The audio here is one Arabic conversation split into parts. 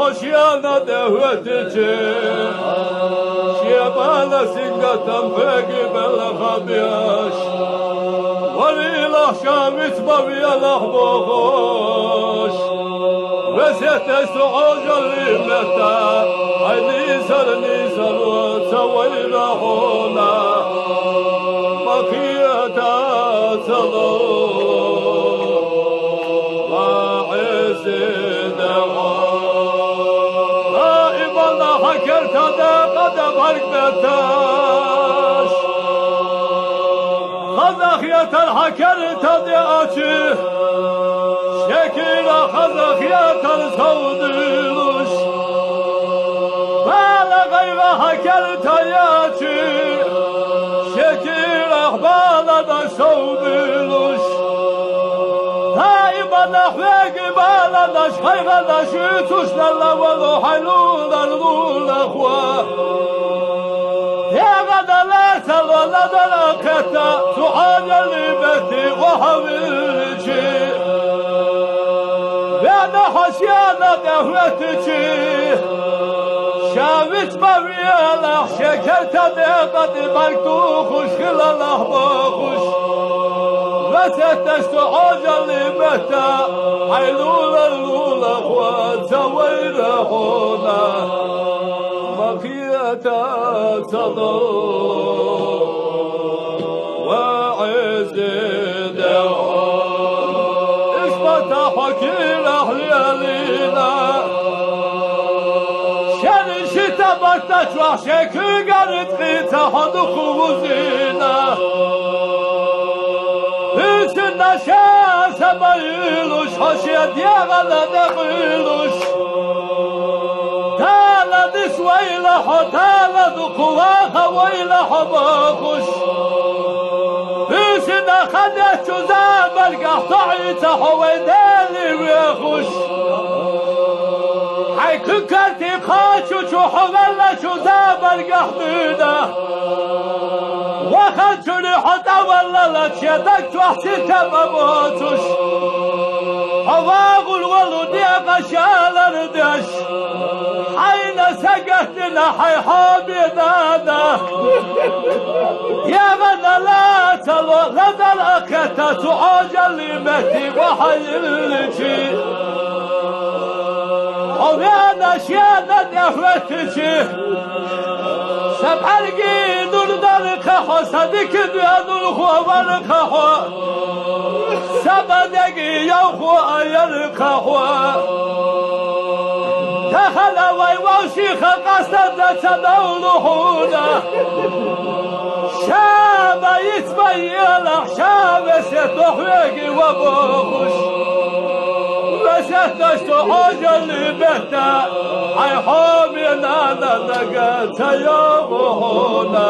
Hoşyana devletici Şiyabala singatan peki bella khabiyaş Varilah şamit babiyalah boğuş Vesetestu ocalı mehta Ay nizar o tavayla Bakiyata salur Barkbetaş Kazak yatar haker tadı açı Şekila kazak yatar savduluş Bala gayva haker tadı açı Şekila bala da savduluş Taibana hvegi bala da şkaygada şu tuşlarla valu haylular lulakva لا تظل ذلكتا تعاد البت وحويرجي بعد حسيانة دهوتجي شاوت بويالا شكرت دقت مكتوخش خلاله بخش وستشت عجل البتا حيلولا اللولا وزويرا هنا مخيتا تضل وعز دعاء اثبت حكيم اهلينا شرشت بطت وحشك قرد قيت حدق وزينا üstünde şase bayılış hoşiyet yağala dağılış تالد سويلح تالد قواها ويلح باخش بسنا خدت جزام القطعيت حويدالي ويخش حيك كرتي خاشو شحوال جزام القحطينة وخدشني حتى والله لا تشدك تحسي تبابوتش حواغل والو ديقا شالردش حين سقتنا حي حابي دادا يا غدا لا تلو غدا الأكتا تعجل مهدي وحي الجي ويانا شيانا دهوتجي سبحرقي دور داركحو صديق ديانو الخواركحو سبدقي يوخو أيركحو دخل ويوشيخ قصد تدولهونا شابا يتبيلح شابا ستحويقي وبوخش وستشتو عجل بهتا حي حومينا ندقت يومهونا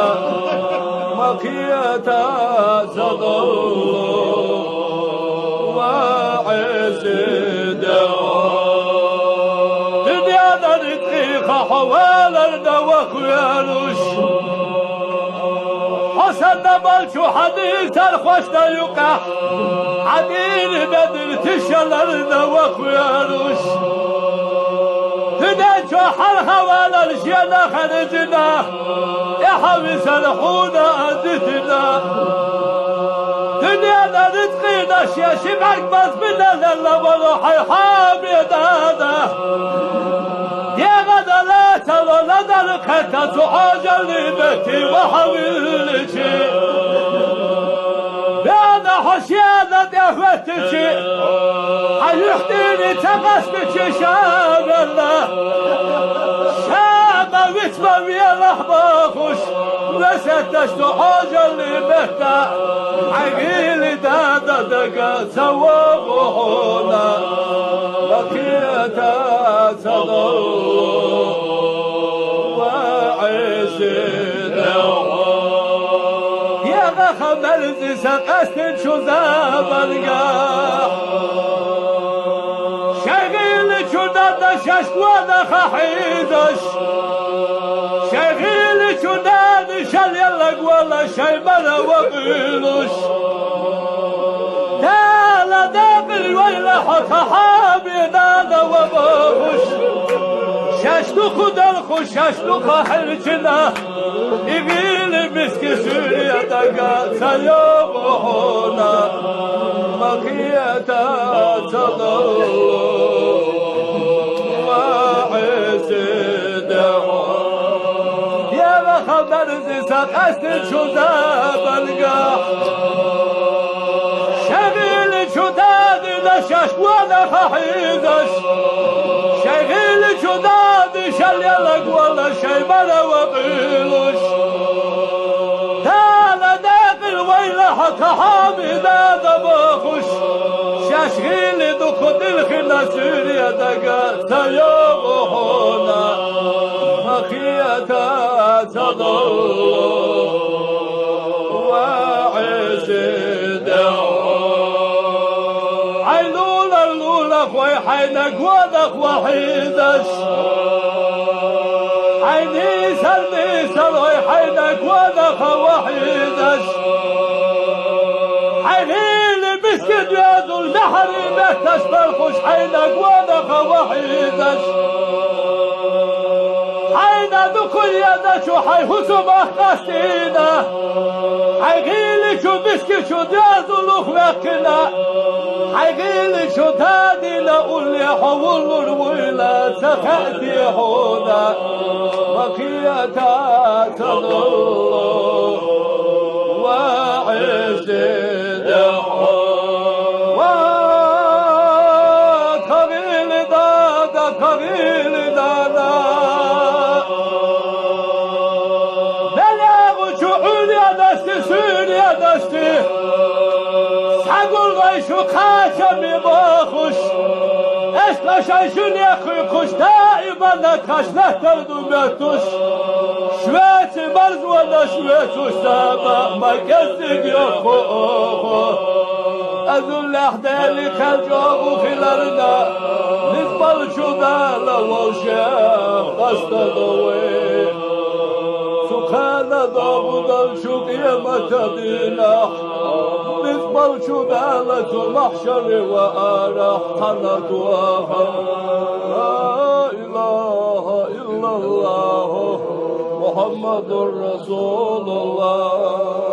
مكيتا تضل وعز حوالا وكيانوش حسن بالشو حديث الخوش يقع عدين بدر تشلرنا وكيانوش هنا جوحر حوالا الجينا خرجنا يحوي سلحونا أدتنا دنيا رزقنا شيشي معك بس بنا للا وروحي حامي دادا يا غدا لا ترى لدى الخطة تعجل بتي وحويلتي بأنا حشيانة دهوتتي حيحتيني تقصدتي شاب الله شاب ويتما ويا بخش وستشت تعجل بتا عقيلي دادا دقا سوابهونا بقيتا تضل مرزي سقست شو بنقاح شغيل شداد ششوانا خحيدش شغيل شداد شل يلق ولا شي بلا وقيلش دالا داقل ويلا حق حابي دادا وباخش شاشتو خدال خوش شاشتو خحرجنا إغيل مسك سوريا دقا سيوم هنا مقيتا تضل وعز دعوة يا بخبر زيساق أستن شداب القاح شغيل شداد نشاش وانا خحيدش شغيل شداد شل يلق ولا شي بلا وقيلش دالا داقل ويلا حق حامد هذا بخش شاشغيل دخد الخلا سوريا دقا سيوم هنا مخيتا تضل وعز دعوة عيلولا اللولا خوي حينك ودخ وحيدش عيني سلمي سلوي حينك ودخ وحيدش عيني مسكت يادو البحر مكتش بالخش حينك ودخ وحيدش حينا دخل يدش وحيهوسو مخنستينا حيغيلي شو مسكت شو ديادو لخوكنا حيغيلي شو تادي لأولي حول الويلة سخأتي حونا مكيتا تضل وعز دعوة وكغيل دادا كغيل دادا بلاغ شعور يا دستي سور يا دستي سقول غيشو خاشمي باخش اشلا شايشون يخي خش دائما نكاشنا تردو ميتوش شويتي مرز ولا شويتوش سابا ما كسك يخو أذل أحدالي خلجوغو خلالنا نزبال شو دالا والشيخ أستدوي سخانا دابودان شو قيمة دينا نزبال شو دالة المحشر وآرح قنطوها لا إله إلا الله محمد رسول الله